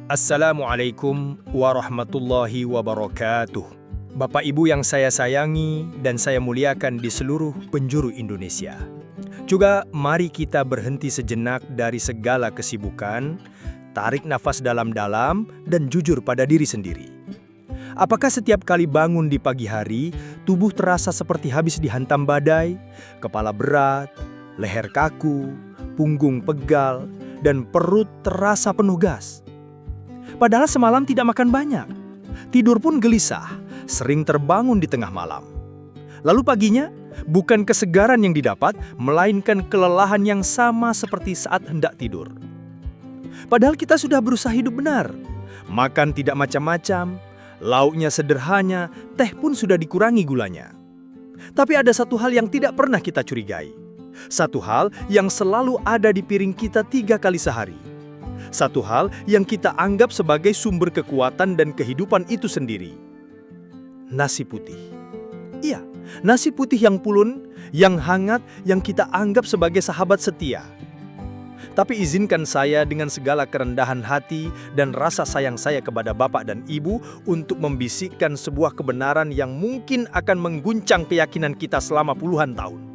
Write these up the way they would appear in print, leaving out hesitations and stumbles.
Assalamualaikum warahmatullahi wabarakatuh. Bapak Ibu yang saya sayangi dan saya muliakan di seluruh penjuru Indonesia. Juga mari kita berhenti sejenak dari segala kesibukan, tarik nafas dalam-dalam dan jujur pada diri sendiri. Apakah setiap kali bangun di pagi hari, tubuh terasa seperti habis dihantam badai, kepala berat, leher kaku, punggung pegal, dan perut terasa penuh gas? Padahal semalam tidak makan banyak. Tidur pun gelisah, sering terbangun di tengah malam. Lalu paginya, bukan kesegaran yang didapat, melainkan kelelahan yang sama seperti saat hendak tidur. Padahal kita sudah berusaha hidup benar. Makan tidak macam-macam, lauknya sederhana, teh pun sudah dikurangi gulanya. Tapi ada satu hal yang tidak pernah kita curigai. Satu hal yang selalu ada di piring kita 3 kali sehari. Satu hal yang kita anggap sebagai sumber kekuatan dan kehidupan itu sendiri. Nasi putih. Iya, nasi putih yang pulen, yang hangat, yang kita anggap sebagai sahabat setia. Tapi izinkan saya dengan segala kerendahan hati dan rasa sayang saya kepada Bapak dan Ibu untuk membisikkan sebuah kebenaran yang mungkin akan mengguncang keyakinan kita selama puluhan tahun.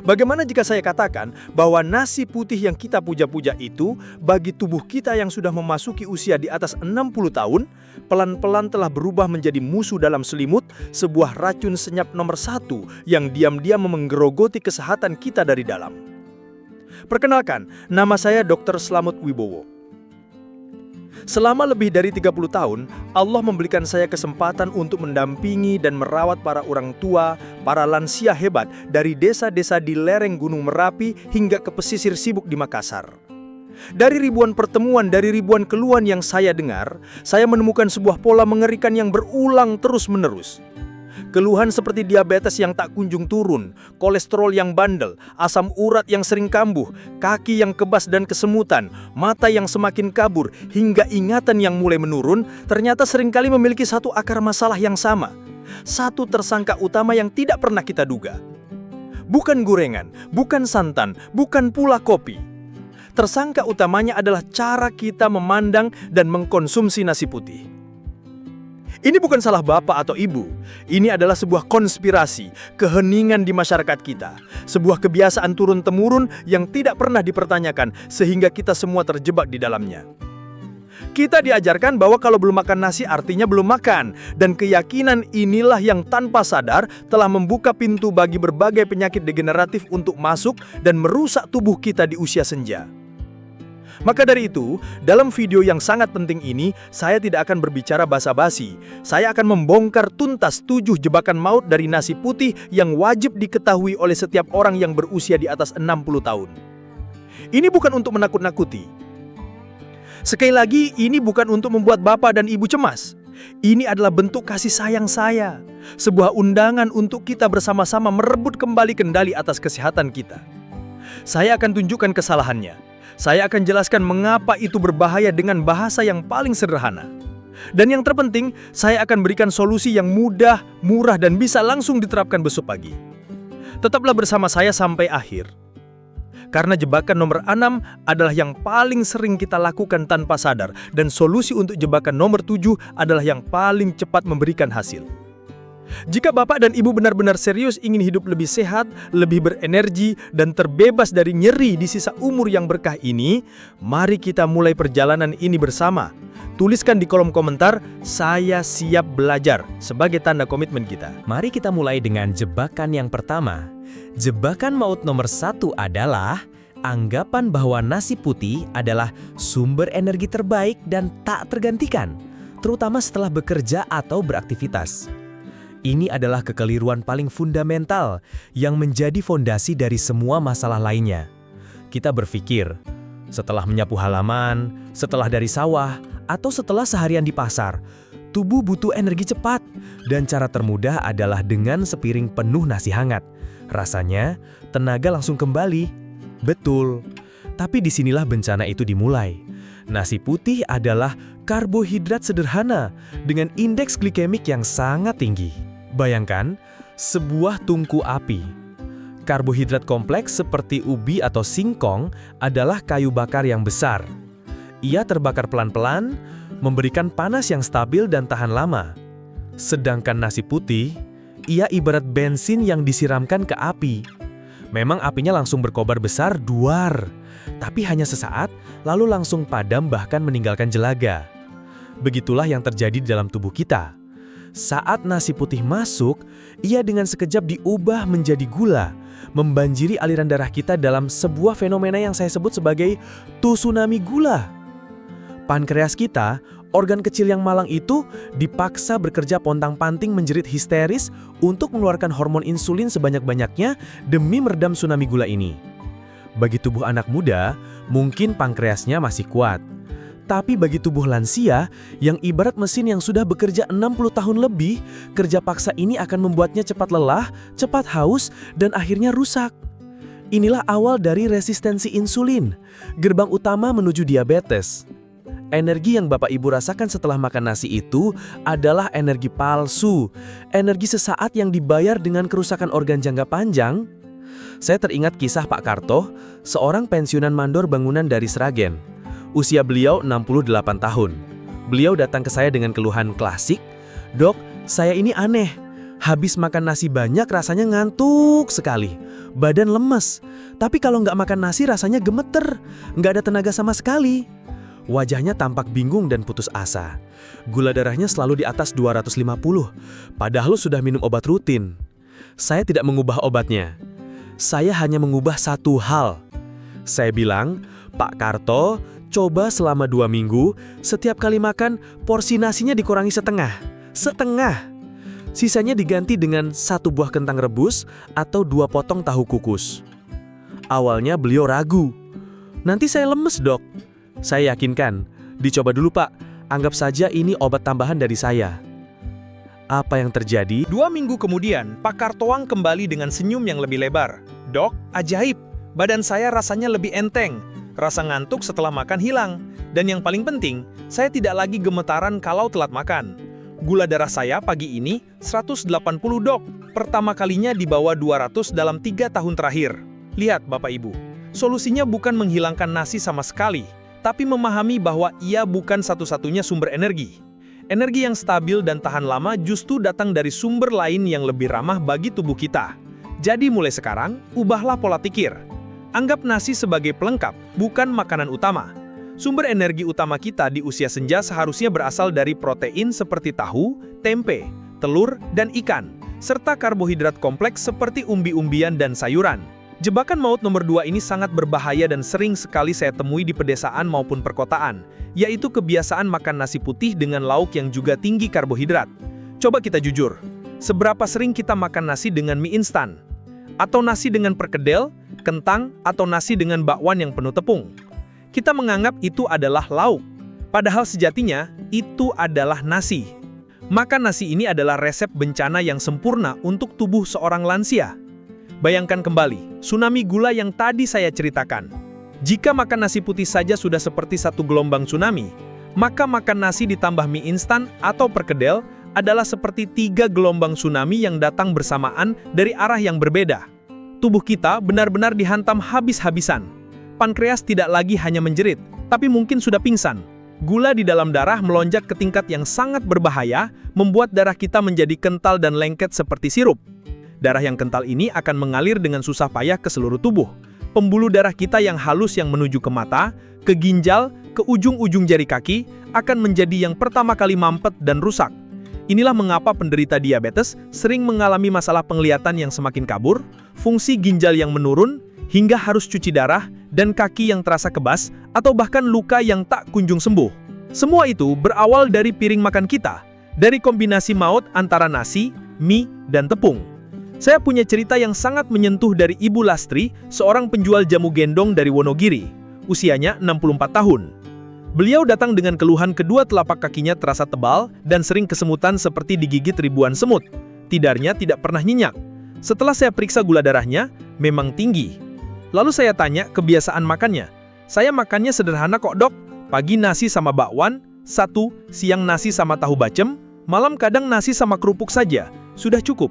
Bagaimana jika saya katakan bahwa nasi putih yang kita puja-puja itu bagi tubuh kita yang sudah memasuki usia di atas 60 tahun, pelan-pelan telah berubah menjadi musuh dalam selimut, sebuah racun senyap nomor 1 yang diam-diam menggerogoti kesehatan kita dari dalam. Perkenalkan, nama saya Dr. Slamet Wibowo. Selama lebih dari 30 tahun, Allah memberikan saya kesempatan untuk mendampingi dan merawat para orang tua, para lansia hebat dari desa-desa di lereng Gunung Merapi hingga ke pesisir sibuk di Makassar. Dari ribuan pertemuan, dari ribuan keluhan yang saya dengar, saya menemukan sebuah pola mengerikan yang berulang terus-menerus. Keluhan seperti diabetes yang tak kunjung turun, kolesterol yang bandel, asam urat yang sering kambuh, kaki yang kebas dan kesemutan, mata yang semakin kabur, hingga ingatan yang mulai menurun, ternyata seringkali memiliki satu akar masalah yang sama. Satu tersangka utama yang tidak pernah kita duga. Bukan gorengan, bukan santan, bukan pula kopi. Tersangka utamanya adalah cara kita memandang dan mengkonsumsi nasi putih. Ini bukan salah bapak atau ibu. Ini adalah sebuah konspirasi, keheningan di masyarakat kita. Sebuah kebiasaan turun-temurun yang tidak pernah dipertanyakan sehingga kita semua terjebak di dalamnya. Kita diajarkan bahwa kalau belum makan nasi artinya belum makan. Dan keyakinan inilah yang tanpa sadar telah membuka pintu bagi berbagai penyakit degeneratif untuk masuk dan merusak tubuh kita di usia senja. Maka dari itu, dalam video yang sangat penting ini, saya tidak akan berbicara basa-basi. Saya akan membongkar tuntas 7 jebakan maut dari nasi putih yang wajib diketahui oleh setiap orang yang berusia di atas 60 tahun. Ini bukan untuk menakut-nakuti. Sekali lagi, ini bukan untuk membuat bapak dan ibu cemas. Ini adalah bentuk kasih sayang saya. Sebuah undangan untuk kita bersama-sama merebut kembali kendali atas kesehatan kita. Saya akan tunjukkan kesalahannya. Saya akan jelaskan mengapa itu berbahaya dengan bahasa yang paling sederhana. Dan yang terpenting, saya akan berikan solusi yang mudah, murah, dan bisa langsung diterapkan besok pagi. Tetaplah bersama saya sampai akhir. Karena jebakan nomor 6 adalah yang paling sering kita lakukan tanpa sadar, dan solusi untuk jebakan nomor 7 adalah yang paling cepat memberikan hasil. Jika bapak dan ibu benar-benar serius ingin hidup lebih sehat, lebih berenergi, dan terbebas dari nyeri di sisa umur yang berkah ini, mari kita mulai perjalanan ini bersama. Tuliskan di kolom komentar, saya siap belajar, sebagai tanda komitmen kita. Mari kita mulai dengan jebakan yang pertama. Jebakan maut nomor 1 adalah anggapan bahwa nasi putih adalah sumber energi terbaik dan tak tergantikan, terutama setelah bekerja atau beraktivitas. Ini adalah kekeliruan paling fundamental yang menjadi fondasi dari semua masalah lainnya. Kita berpikir, setelah menyapu halaman, setelah dari sawah, atau setelah seharian di pasar, tubuh butuh energi cepat, dan cara termudah adalah dengan sepiring penuh nasi hangat. Rasanya, tenaga langsung kembali. Betul, tapi disinilah bencana itu dimulai. Nasi putih adalah karbohidrat sederhana dengan indeks glikemik yang sangat tinggi. Bayangkan, sebuah tungku api. Karbohidrat kompleks seperti ubi atau singkong adalah kayu bakar yang besar. Ia terbakar pelan-pelan, memberikan panas yang stabil dan tahan lama. Sedangkan nasi putih, ia ibarat bensin yang disiramkan ke api. Memang apinya langsung berkobar besar, duar. Tapi hanya sesaat, lalu langsung padam bahkan meninggalkan jelaga. Begitulah yang terjadi di dalam tubuh kita. Saat nasi putih masuk, ia dengan sekejap diubah menjadi gula, membanjiri aliran darah kita dalam sebuah fenomena yang saya sebut sebagai tsunami gula. Pankreas kita, organ kecil yang malang itu, dipaksa bekerja pontang-panting menjerit histeris untuk mengeluarkan hormon insulin sebanyak-banyaknya demi meredam tsunami gula ini. Bagi tubuh anak muda, mungkin pankreasnya masih kuat. Tapi bagi tubuh lansia, yang ibarat mesin yang sudah bekerja 60 tahun lebih, kerja paksa ini akan membuatnya cepat lelah, cepat haus, dan akhirnya rusak. Inilah awal dari resistensi insulin, gerbang utama menuju diabetes. Energi yang Bapak Ibu rasakan setelah makan nasi itu adalah energi palsu, energi sesaat yang dibayar dengan kerusakan organ jangka panjang. Saya teringat kisah Pak Karto, seorang pensiunan mandor bangunan dari Sragen. Usia beliau 68 tahun. Beliau datang ke saya dengan keluhan klasik, "Dok, saya ini aneh. Habis makan nasi banyak rasanya ngantuk sekali. Badan lemes. Tapi kalau nggak makan nasi rasanya gemeter. Nggak ada tenaga sama sekali." Wajahnya tampak bingung dan putus asa. Gula darahnya selalu di atas 250, padahal sudah minum obat rutin. Saya tidak mengubah obatnya. Saya hanya mengubah satu hal. Saya bilang, "Pak Karto, coba selama 2 minggu, setiap kali makan, porsi nasinya dikurangi setengah. Setengah. Sisanya diganti dengan 1 buah kentang rebus atau 2 potong tahu kukus." Awalnya beliau ragu. "Nanti saya lemes, Dok." Saya yakinkan, "Dicoba dulu, Pak. Anggap saja ini obat tambahan dari saya." Apa yang terjadi? 2 minggu kemudian, Pak Kartoang kembali dengan senyum yang lebih lebar. "Dok, ajaib. Badan saya rasanya lebih enteng. Rasa ngantuk setelah makan hilang. Dan yang paling penting, saya tidak lagi gemetaran kalau telat makan. Gula darah saya pagi ini 180, Dok. Pertama kalinya di bawah 200 dalam 3 tahun terakhir." Lihat, Bapak Ibu. Solusinya bukan menghilangkan nasi sama sekali, tapi memahami bahwa ia bukan satu-satunya sumber energi. Energi yang stabil dan tahan lama justru datang dari sumber lain yang lebih ramah bagi tubuh kita. Jadi mulai sekarang, ubahlah pola pikir. Anggap nasi sebagai pelengkap, bukan makanan utama. Sumber energi utama kita di usia senja seharusnya berasal dari protein seperti tahu, tempe, telur, dan ikan, serta karbohidrat kompleks seperti umbi-umbian dan sayuran. Jebakan maut nomor 2 ini sangat berbahaya dan sering sekali saya temui di pedesaan maupun perkotaan, yaitu kebiasaan makan nasi putih dengan lauk yang juga tinggi karbohidrat. Coba kita jujur, seberapa sering kita makan nasi dengan mie instan? Atau nasi dengan perkedel, kentang, atau nasi dengan bakwan yang penuh tepung? Kita menganggap itu adalah lauk, padahal sejatinya itu adalah nasi. Makan nasi ini adalah resep bencana yang sempurna untuk tubuh seorang lansia. Bayangkan kembali, tsunami gula yang tadi saya ceritakan. Jika makan nasi putih saja sudah seperti satu gelombang tsunami, maka makan nasi ditambah mie instan atau perkedel adalah seperti 3 gelombang tsunami yang datang bersamaan dari arah yang berbeda. Tubuh kita benar-benar dihantam habis-habisan. Pankreas tidak lagi hanya menjerit, tapi mungkin sudah pingsan. Gula di dalam darah melonjak ke tingkat yang sangat berbahaya, membuat darah kita menjadi kental dan lengket seperti sirup. Darah yang kental ini akan mengalir dengan susah payah ke seluruh tubuh. Pembuluh darah kita yang halus yang menuju ke mata, ke ginjal, ke ujung-ujung jari kaki, akan menjadi yang pertama kali mampet dan rusak. Inilah mengapa penderita diabetes sering mengalami masalah penglihatan yang semakin kabur, fungsi ginjal yang menurun, hingga harus cuci darah, dan kaki yang terasa kebas, atau bahkan luka yang tak kunjung sembuh. Semua itu berawal dari piring makan kita, dari kombinasi maut antara nasi, mie, dan tepung. Saya punya cerita yang sangat menyentuh dari Ibu Lastri, seorang penjual jamu gendong dari Wonogiri. Usianya 64 tahun. Beliau datang dengan keluhan kedua telapak kakinya terasa tebal dan sering kesemutan seperti digigit ribuan semut. Tidarnya tidak pernah nyenyak. Setelah saya periksa gula darahnya, memang tinggi. Lalu saya tanya kebiasaan makannya. "Saya makannya sederhana kok, Dok. Pagi nasi sama bakwan, 1, siang nasi sama tahu bacem, malam kadang nasi sama kerupuk saja. Sudah cukup."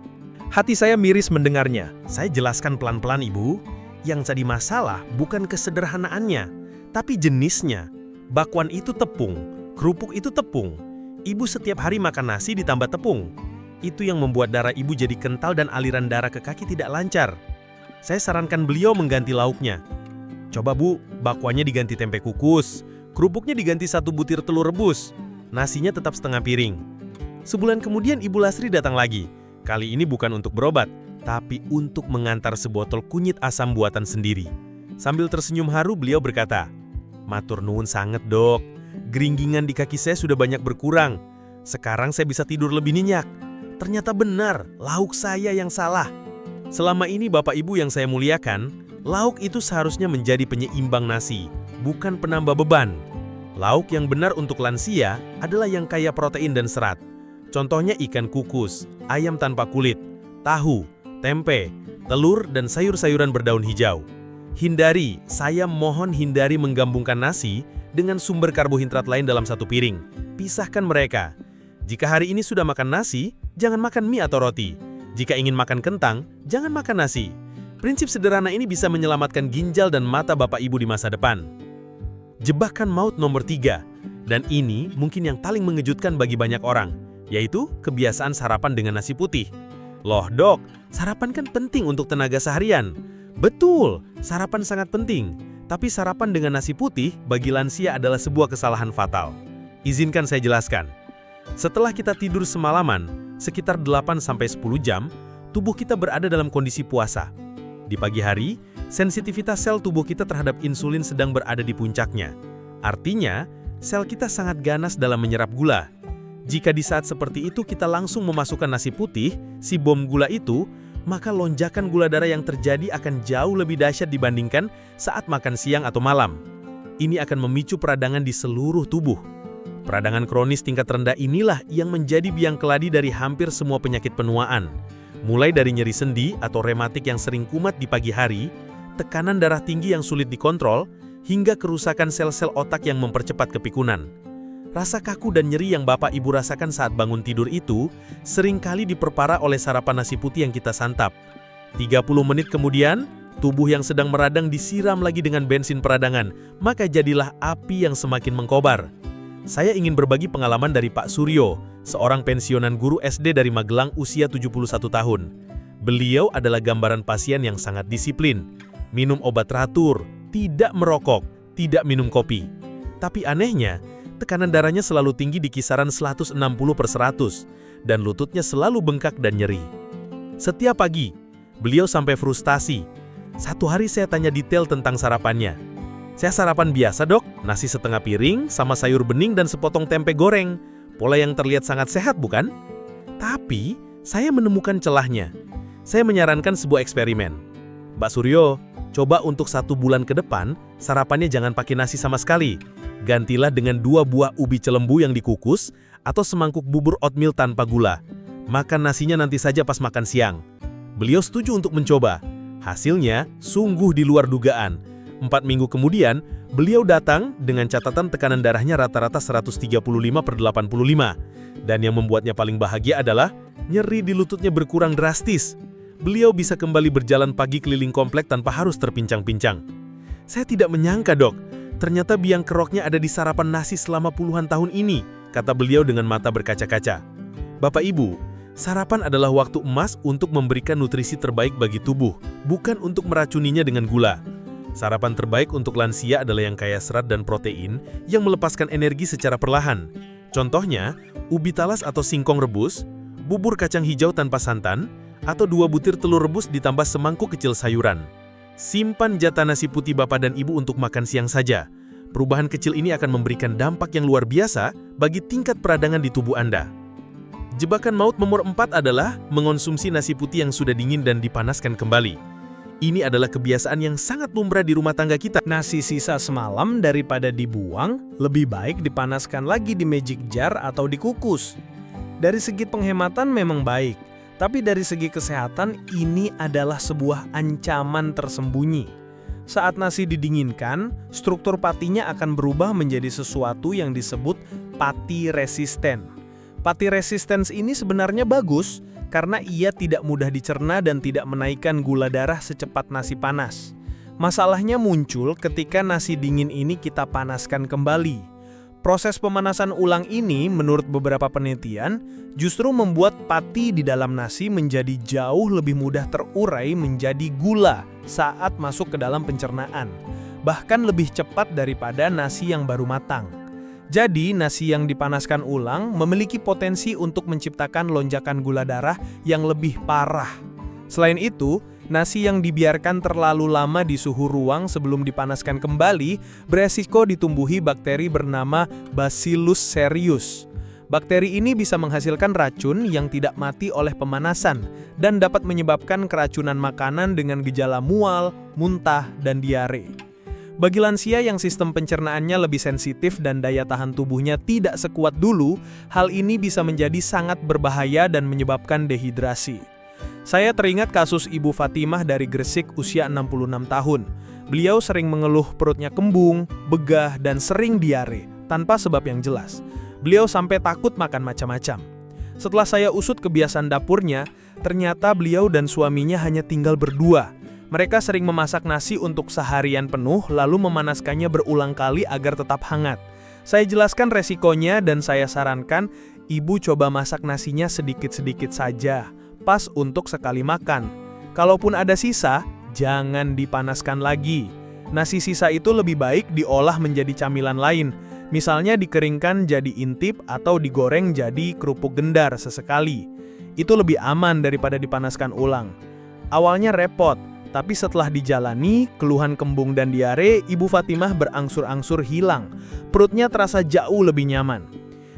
Hati saya miris mendengarnya. Saya jelaskan pelan-pelan, Ibu. Yang jadi masalah bukan kesederhanaannya, tapi jenisnya. Bakwan itu tepung, kerupuk itu tepung. Ibu setiap hari makan nasi ditambah tepung. Itu yang membuat darah ibu jadi kental dan aliran darah ke kaki tidak lancar. Saya sarankan beliau mengganti lauknya. Coba Bu, bakwannya diganti tempe kukus, kerupuknya diganti 1 butir telur rebus, nasinya tetap setengah piring. Sebulan kemudian Ibu Lasri datang lagi. Kali ini bukan untuk berobat, tapi untuk mengantar sebotol kunyit asam buatan sendiri. Sambil tersenyum haru beliau berkata, "Matur nuwun sanget dok, geringgingan di kaki saya sudah banyak berkurang. Sekarang saya bisa tidur lebih nyenyak. Ternyata benar, lauk saya yang salah." Selama ini Bapak Ibu yang saya muliakan, lauk itu seharusnya menjadi penyeimbang nasi, bukan penambah beban. Lauk yang benar untuk lansia adalah yang kaya protein dan serat. Contohnya ikan kukus, ayam tanpa kulit, tahu, tempe, telur, dan sayur-sayuran berdaun hijau. Saya mohon hindari menggabungkan nasi dengan sumber karbohidrat lain dalam satu piring. Pisahkan mereka. Jika hari ini sudah makan nasi, jangan makan mie atau roti. Jika ingin makan kentang, jangan makan nasi. Prinsip sederhana ini bisa menyelamatkan ginjal dan mata Bapak Ibu di masa depan. Jebakan maut nomor 3, dan ini mungkin yang paling mengejutkan bagi banyak orang, yaitu kebiasaan sarapan dengan nasi putih. Loh dok, sarapan kan penting untuk tenaga seharian. Betul, sarapan sangat penting. Tapi sarapan dengan nasi putih bagi lansia adalah sebuah kesalahan fatal. Izinkan saya jelaskan. Setelah kita tidur semalaman, sekitar 8-10 jam, tubuh kita berada dalam kondisi puasa. Di pagi hari, sensitivitas sel tubuh kita terhadap insulin sedang berada di puncaknya. Artinya, sel kita sangat ganas dalam menyerap gula. Jika di saat seperti itu kita langsung memasukkan nasi putih, si bom gula itu, maka lonjakan gula darah yang terjadi akan jauh lebih dahsyat dibandingkan saat makan siang atau malam. Ini akan memicu peradangan di seluruh tubuh. Peradangan kronis tingkat rendah inilah yang menjadi biang keladi dari hampir semua penyakit penuaan. Mulai dari nyeri sendi atau rematik yang sering kumat di pagi hari, tekanan darah tinggi yang sulit dikontrol, hingga kerusakan sel-sel otak yang mempercepat kepikunan. Rasa kaku dan nyeri yang Bapak Ibu rasakan saat bangun tidur itu seringkali diperparah oleh sarapan nasi putih yang kita santap. 30 menit kemudian, tubuh yang sedang meradang disiram lagi dengan bensin peradangan, maka jadilah api yang semakin mengkobar. Saya ingin berbagi pengalaman dari Pak Suryo, seorang pensiunan guru SD dari Magelang usia 71 tahun. Beliau adalah gambaran pasien yang sangat disiplin, minum obat teratur, tidak merokok, tidak minum kopi. Tapi anehnya, tekanan darahnya selalu tinggi di kisaran 160/100, dan lututnya selalu bengkak dan nyeri. Setiap pagi, beliau sampai frustasi. Satu hari saya tanya detail tentang sarapannya. "Saya sarapan biasa dok, nasi setengah piring, sama sayur bening dan sepotong tempe goreng. Pola yang terlihat sangat sehat bukan?" Tapi, saya menemukan celahnya. Saya menyarankan sebuah eksperimen. "Mbak Suryo, coba untuk 1 bulan ke depan, sarapannya jangan pakai nasi sama sekali. Gantilah dengan 2 buah ubi celembu yang dikukus, atau semangkuk bubur oatmeal tanpa gula. Makan nasinya nanti saja pas makan siang." Beliau setuju untuk mencoba. Hasilnya sungguh di luar dugaan. 4 minggu kemudian, beliau datang dengan catatan tekanan darahnya rata-rata 135/85. Dan yang membuatnya paling bahagia adalah nyeri di lututnya berkurang drastis. Beliau bisa kembali berjalan pagi keliling komplek tanpa harus terpincang-pincang. "Saya tidak menyangka dok, ternyata biang keroknya ada di sarapan nasi selama puluhan tahun ini," kata beliau dengan mata berkaca-kaca. Bapak Ibu, sarapan adalah waktu emas untuk memberikan nutrisi terbaik bagi tubuh, bukan untuk meracuninya dengan gula. Sarapan terbaik untuk lansia adalah yang kaya serat dan protein yang melepaskan energi secara perlahan. Contohnya, ubi talas atau singkong rebus, bubur kacang hijau tanpa santan, atau 2 butir telur rebus ditambah semangkuk kecil sayuran. Simpan jatah nasi putih Bapak dan Ibu untuk makan siang saja. Perubahan kecil ini akan memberikan dampak yang luar biasa bagi tingkat peradangan di tubuh Anda. Jebakan maut nomor 4 adalah mengonsumsi nasi putih yang sudah dingin dan dipanaskan kembali. Ini adalah kebiasaan yang sangat lumrah di rumah tangga kita. Nasi sisa semalam daripada dibuang, lebih baik dipanaskan lagi di magic jar atau dikukus. Dari segi penghematan memang baik, tapi dari segi kesehatan ini adalah sebuah ancaman tersembunyi. Saat nasi didinginkan, struktur patinya akan berubah menjadi sesuatu yang disebut pati resisten. Pati resistens ini sebenarnya bagus, karena ia tidak mudah dicerna dan tidak menaikkan gula darah secepat nasi panas. Masalahnya muncul ketika nasi dingin ini kita panaskan kembali. Proses pemanasan ulang ini menurut beberapa penelitian justru membuat pati di dalam nasi menjadi jauh lebih mudah terurai menjadi gula saat masuk ke dalam pencernaan. Bahkan lebih cepat daripada nasi yang baru matang. Jadi, nasi yang dipanaskan ulang memiliki potensi untuk menciptakan lonjakan gula darah yang lebih parah. Selain itu, nasi yang dibiarkan terlalu lama di suhu ruang sebelum dipanaskan kembali beresiko ditumbuhi bakteri bernama Bacillus cereus. Bakteri ini bisa menghasilkan racun yang tidak mati oleh pemanasan dan dapat menyebabkan keracunan makanan dengan gejala mual, muntah, dan diare. Bagi lansia yang sistem pencernaannya lebih sensitif dan daya tahan tubuhnya tidak sekuat dulu, hal ini bisa menjadi sangat berbahaya dan menyebabkan dehidrasi. Saya teringat kasus Ibu Fatimah dari Gresik usia 66 tahun. Beliau sering mengeluh perutnya kembung, begah, dan sering diare, tanpa sebab yang jelas. Beliau sampai takut makan macam-macam. Setelah saya usut kebiasaan dapurnya, ternyata beliau dan suaminya hanya tinggal berdua. Mereka sering memasak nasi untuk seharian penuh, lalu memanaskannya berulang kali agar tetap hangat. Saya jelaskan resikonya dan saya sarankan, ibu coba masak nasinya sedikit-sedikit saja, pas untuk sekali makan. Kalaupun ada sisa, jangan dipanaskan lagi. Nasi sisa itu lebih baik diolah menjadi camilan lain, misalnya dikeringkan jadi intip atau digoreng jadi kerupuk gendar sesekali. Itu lebih aman daripada dipanaskan ulang. Awalnya repot, tapi setelah dijalani, keluhan kembung dan diare Ibu Fatimah berangsur-angsur hilang. Perutnya terasa jauh lebih nyaman.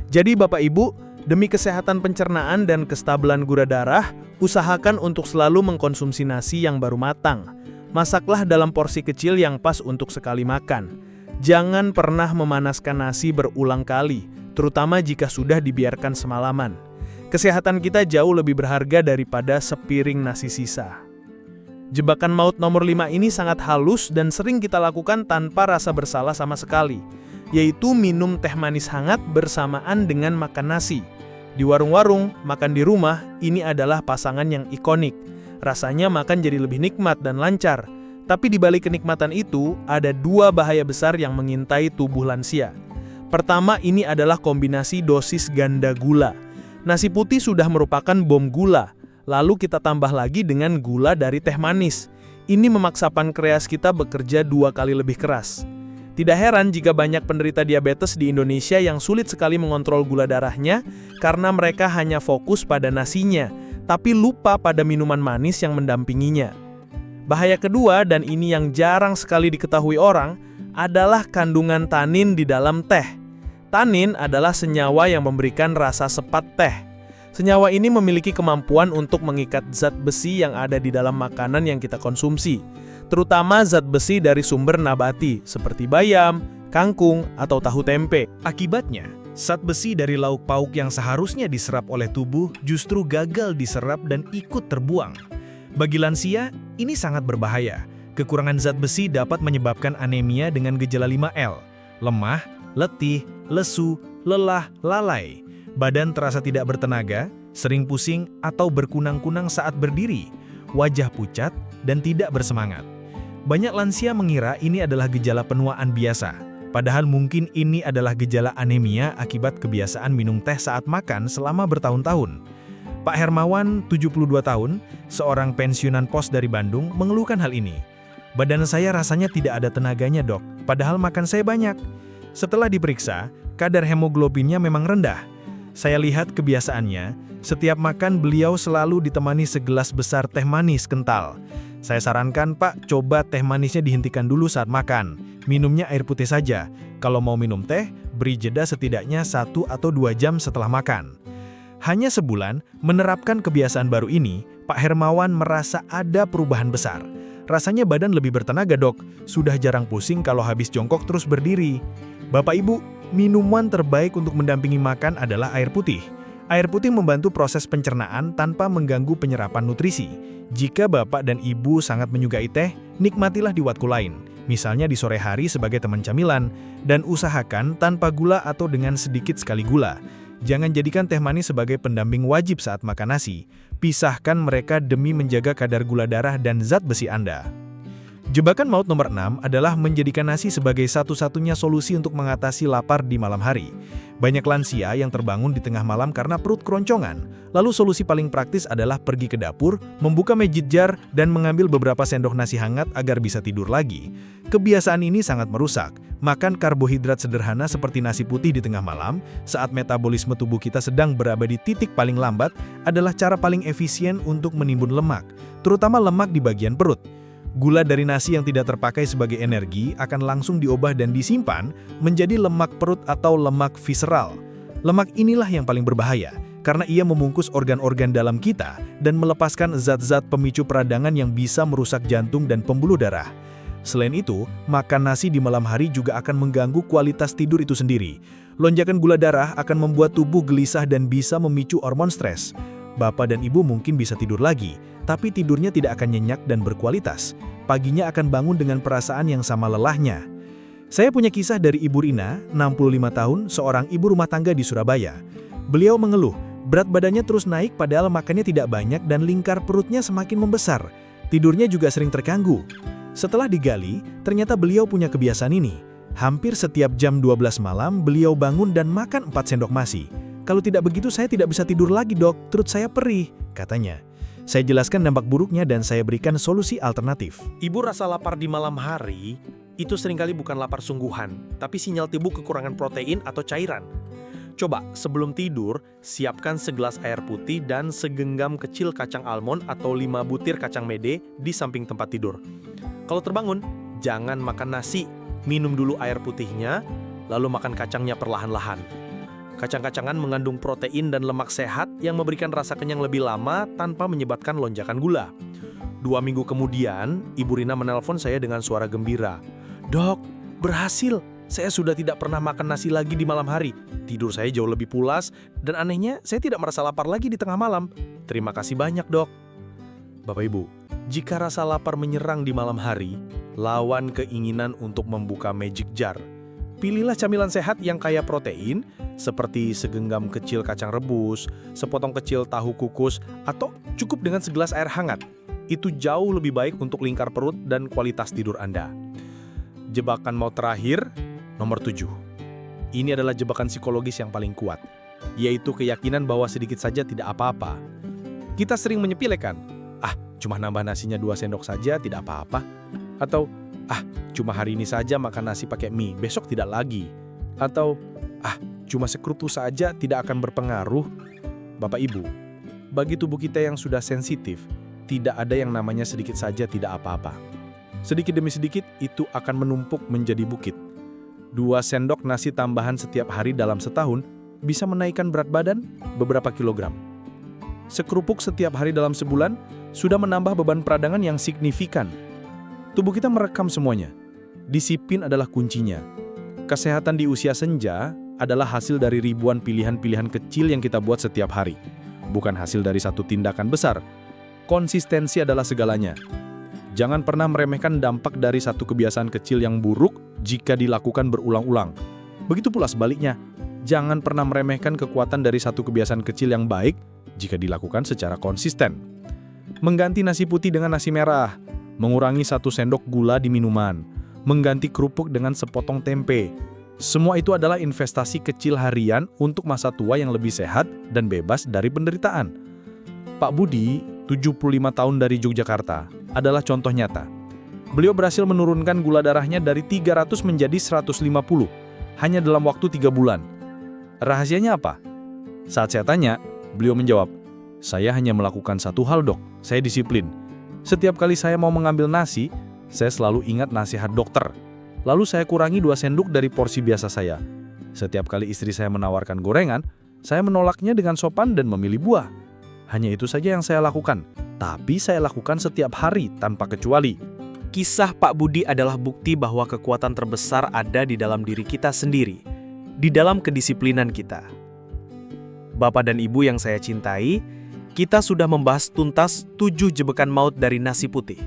Jadi Bapak Ibu, demi kesehatan pencernaan dan kestabilan gula darah, usahakan untuk selalu mengkonsumsi nasi yang baru matang. Masaklah dalam porsi kecil yang pas untuk sekali makan. Jangan pernah memanaskan nasi berulang kali, terutama jika sudah dibiarkan semalaman. Kesehatan kita jauh lebih berharga daripada sepiring nasi sisa. Jebakan maut nomor 5 ini sangat halus dan sering kita lakukan tanpa rasa bersalah sama sekali, yaitu minum teh manis hangat bersamaan dengan makan nasi. Di warung-warung, makan di rumah, ini adalah pasangan yang ikonik. Rasanya makan jadi lebih nikmat dan lancar. Tapi di balik kenikmatan itu, ada 2 bahaya besar yang mengintai tubuh lansia. Pertama, ini adalah kombinasi dosis ganda gula. Nasi putih sudah merupakan bom gula. Lalu kita tambah lagi dengan gula dari teh manis. Ini memaksa pankreas kita bekerja 2 kali lebih keras. Tidak heran jika banyak penderita diabetes di Indonesia yang sulit sekali mengontrol gula darahnya karena mereka hanya fokus pada nasinya, tapi lupa pada minuman manis yang mendampinginya. Bahaya kedua, dan ini yang jarang sekali diketahui orang, adalah kandungan tanin di dalam teh. Tanin adalah senyawa yang memberikan rasa sepat teh. Senyawa ini memiliki kemampuan untuk mengikat zat besi yang ada di dalam makanan yang kita konsumsi, terutama zat besi dari sumber nabati seperti bayam, kangkung, atau tahu tempe. Akibatnya, zat besi dari lauk pauk yang seharusnya diserap oleh tubuh justru gagal diserap dan ikut terbuang. Bagi lansia, ini sangat berbahaya. Kekurangan zat besi dapat menyebabkan anemia dengan gejala 5L, lemah, letih, lesu, lelah, lalai. Badan terasa tidak bertenaga, sering pusing atau berkunang-kunang saat berdiri, wajah pucat, dan tidak bersemangat. Banyak lansia mengira ini adalah gejala penuaan biasa, padahal mungkin ini adalah gejala anemia akibat kebiasaan minum teh saat makan selama bertahun-tahun. Pak Hermawan, 72 tahun, seorang pensiunan pos dari Bandung, mengeluhkan hal ini. Badan saya rasanya tidak ada tenaganya, dok, padahal makan saya banyak. Setelah diperiksa, kadar hemoglobinnya memang rendah. Saya lihat kebiasaannya, setiap makan beliau selalu ditemani segelas besar teh manis kental. Saya sarankan, Pak, coba teh manisnya dihentikan dulu saat makan. Minumnya air putih saja. Kalau mau minum teh, beri jeda setidaknya 1 atau 2 jam setelah makan. Hanya sebulan menerapkan kebiasaan baru ini, Pak Hermawan merasa ada perubahan besar. Rasanya badan lebih bertenaga, dok. Sudah jarang pusing kalau habis jongkok terus berdiri. Bapak Ibu, minuman terbaik untuk mendampingi makan adalah air putih. Air putih membantu proses pencernaan tanpa mengganggu penyerapan nutrisi. Jika Bapak dan Ibu sangat menyukai teh, nikmatilah di waktu lain, misalnya di sore hari sebagai teman camilan, dan usahakan tanpa gula atau dengan sedikit sekali gula. Jangan jadikan teh manis sebagai pendamping wajib saat makan nasi. Pisahkan mereka demi menjaga kadar gula darah dan zat besi Anda. Jebakan maut nomor 6 adalah menjadikan nasi sebagai satu-satunya solusi untuk mengatasi lapar di malam hari. Banyak lansia yang terbangun di tengah malam karena perut keroncongan. Lalu solusi paling praktis adalah pergi ke dapur, membuka magic jar, dan mengambil beberapa sendok nasi hangat agar bisa tidur lagi. Kebiasaan ini sangat merusak. Makan karbohidrat sederhana seperti nasi putih di tengah malam, saat metabolisme tubuh kita sedang berada di titik paling lambat, adalah cara paling efisien untuk menimbun lemak, terutama lemak di bagian perut. Gula dari nasi yang tidak terpakai sebagai energi akan langsung diubah dan disimpan menjadi lemak perut atau lemak visceral. Lemak inilah yang paling berbahaya, karena ia membungkus organ-organ dalam kita dan melepaskan zat-zat pemicu peradangan yang bisa merusak jantung dan pembuluh darah. Selain itu, makan nasi di malam hari juga akan mengganggu kualitas tidur itu sendiri. Lonjakan gula darah akan membuat tubuh gelisah dan bisa memicu hormon stres. Bapak dan ibu mungkin bisa tidur lagi, tapi tidurnya tidak akan nyenyak dan berkualitas. Paginya akan bangun dengan perasaan yang sama lelahnya. Saya punya kisah dari Ibu Rina, 65 tahun, seorang ibu rumah tangga di Surabaya. Beliau mengeluh, berat badannya terus naik padahal makannya tidak banyak dan lingkar perutnya semakin membesar. Tidurnya juga sering terganggu. Setelah digali, ternyata beliau punya kebiasaan ini. Hampir setiap jam 12 malam, beliau bangun dan makan 4 sendok nasi. Kalau tidak begitu saya tidak bisa tidur lagi dok, perut saya perih, katanya. Saya jelaskan dampak buruknya dan saya berikan solusi alternatif. Ibu rasa lapar di malam hari, itu seringkali bukan lapar sungguhan, tapi sinyal tubuh kekurangan protein atau cairan. Coba, sebelum tidur, siapkan segelas air putih dan segenggam kecil kacang almond atau 5 butir kacang mede di samping tempat tidur. Kalau terbangun, jangan makan nasi, minum dulu air putihnya, lalu makan kacangnya perlahan-lahan. Kacang-kacangan mengandung protein dan lemak sehat yang memberikan rasa kenyang lebih lama tanpa menyebabkan lonjakan gula. 2 minggu kemudian, Ibu Rina menelpon saya dengan suara gembira. Dok, berhasil. Saya sudah tidak pernah makan nasi lagi di malam hari. Tidur saya jauh lebih pulas, dan anehnya saya tidak merasa lapar lagi di tengah malam. Terima kasih banyak, dok. Bapak Ibu, jika rasa lapar menyerang di malam hari, lawan keinginan untuk membuka magic jar. Pilihlah camilan sehat yang kaya protein, seperti segenggam kecil kacang rebus, sepotong kecil tahu kukus, atau cukup dengan segelas air hangat. Itu jauh lebih baik untuk lingkar perut dan kualitas tidur Anda. Jebakan maut terakhir, nomor 7. Ini adalah jebakan psikologis yang paling kuat, yaitu keyakinan bahwa sedikit saja tidak apa-apa. Kita sering menyepelekan, cuma nambah nasinya 2 sendok saja tidak apa-apa. Atau, cuma hari ini saja makan nasi pakai mie, besok tidak lagi. Atau, cuma sekutu saja tidak akan berpengaruh. Bapak Ibu, bagi tubuh kita yang sudah sensitif, tidak ada yang namanya sedikit saja tidak apa-apa. Sedikit demi sedikit itu akan menumpuk menjadi bukit. 2 sendok nasi tambahan setiap hari dalam setahun bisa menaikkan berat badan beberapa kilogram. Sekerupuk setiap hari dalam sebulan sudah menambah beban peradangan yang signifikan. Tubuh kita merekam semuanya. Disiplin adalah kuncinya. Kesehatan di usia senja adalah hasil dari ribuan pilihan-pilihan kecil yang kita buat setiap hari. Bukan hasil dari satu tindakan besar. Konsistensi adalah segalanya. Jangan pernah meremehkan dampak dari satu kebiasaan kecil yang buruk jika dilakukan berulang-ulang. Begitu pula sebaliknya. Jangan pernah meremehkan kekuatan dari satu kebiasaan kecil yang baik jika dilakukan secara konsisten. Mengganti nasi putih dengan nasi merah, mengurangi 1 sendok gula di minuman, mengganti kerupuk dengan sepotong tempe. Semua itu adalah investasi kecil harian untuk masa tua yang lebih sehat dan bebas dari penderitaan. Pak Budi, 75 tahun dari Yogyakarta, adalah contoh nyata. Beliau berhasil menurunkan gula darahnya dari 300 menjadi 150, hanya dalam waktu 3 bulan. Rahasianya apa? Saat saya tanya, beliau menjawab, "Saya hanya melakukan satu hal dok, saya disiplin. Setiap kali saya mau mengambil nasi, saya selalu ingat nasihat dokter. Lalu saya kurangi 2 sendok dari porsi biasa saya. Setiap kali istri saya menawarkan gorengan, saya menolaknya dengan sopan dan memilih buah. Hanya itu saja yang saya lakukan, tapi saya lakukan setiap hari tanpa kecuali." Kisah Pak Budi adalah bukti bahwa kekuatan terbesar ada di dalam diri kita sendiri, di dalam kedisiplinan kita. Bapak dan Ibu yang saya cintai, kita sudah membahas tuntas 7 jebakan maut dari nasi putih.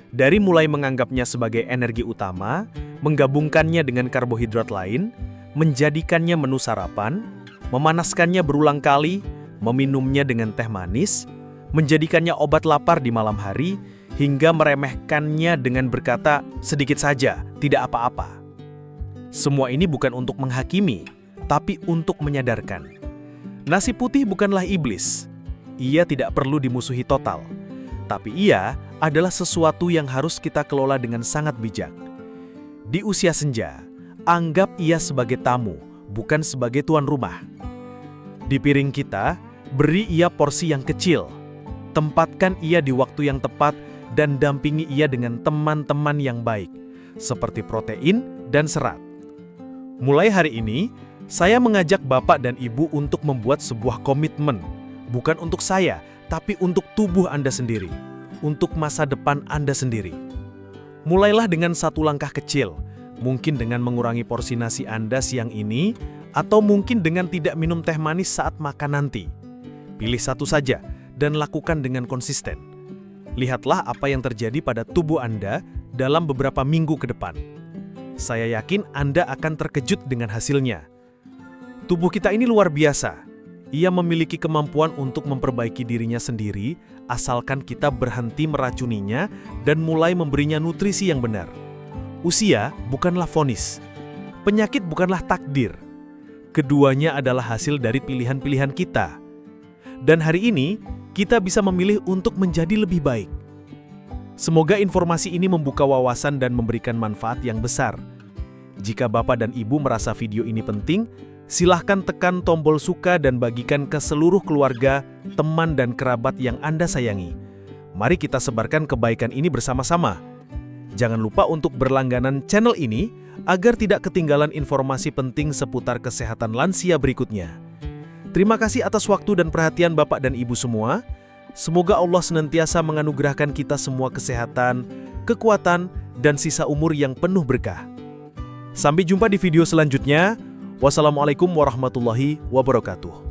Dari mulai menganggapnya sebagai energi utama, menggabungkannya dengan karbohidrat lain, menjadikannya menu sarapan, memanaskannya berulang kali, meminumnya dengan teh manis, menjadikannya obat lapar di malam hari, hingga meremehkannya dengan berkata, "Sedikit saja, tidak apa-apa." Semua ini bukan untuk menghakimi, tapi untuk menyadarkan. Nasi putih bukanlah iblis. Ia tidak perlu dimusuhi total. Tapi ia adalah sesuatu yang harus kita kelola dengan sangat bijak. Di usia senja, anggap ia sebagai tamu, bukan sebagai tuan rumah. Di piring kita, beri ia porsi yang kecil. Tempatkan ia di waktu yang tepat dan dampingi ia dengan teman-teman yang baik, seperti protein dan serat. Mulai hari ini, saya mengajak Bapak dan Ibu untuk membuat sebuah komitmen, bukan untuk saya, tapi untuk tubuh Anda sendiri, untuk masa depan Anda sendiri. Mulailah dengan satu langkah kecil, mungkin dengan mengurangi porsi nasi Anda siang ini, atau mungkin dengan tidak minum teh manis saat makan nanti. Pilih satu saja dan lakukan dengan konsisten. Lihatlah apa yang terjadi pada tubuh Anda dalam beberapa minggu ke depan. Saya yakin Anda akan terkejut dengan hasilnya. Tubuh kita ini luar biasa. Ia memiliki kemampuan untuk memperbaiki dirinya sendiri, asalkan kita berhenti meracuninya dan mulai memberinya nutrisi yang benar. Usia bukanlah vonis. Penyakit bukanlah takdir. Keduanya adalah hasil dari pilihan-pilihan kita. Dan hari ini, kita bisa memilih untuk menjadi lebih baik. Semoga informasi ini membuka wawasan dan memberikan manfaat yang besar. Jika Bapak dan Ibu merasa video ini penting, silahkan tekan tombol suka dan bagikan ke seluruh keluarga, teman, dan kerabat yang Anda sayangi. Mari kita sebarkan kebaikan ini bersama-sama. Jangan lupa untuk berlangganan channel ini agar tidak ketinggalan informasi penting seputar kesehatan lansia berikutnya. Terima kasih atas waktu dan perhatian Bapak dan Ibu semua. Semoga Allah senantiasa menganugerahkan kita semua kesehatan, kekuatan, dan sisa umur yang penuh berkah. Sampai jumpa di video selanjutnya. Wassalamualaikum warahmatullahi wabarakatuh.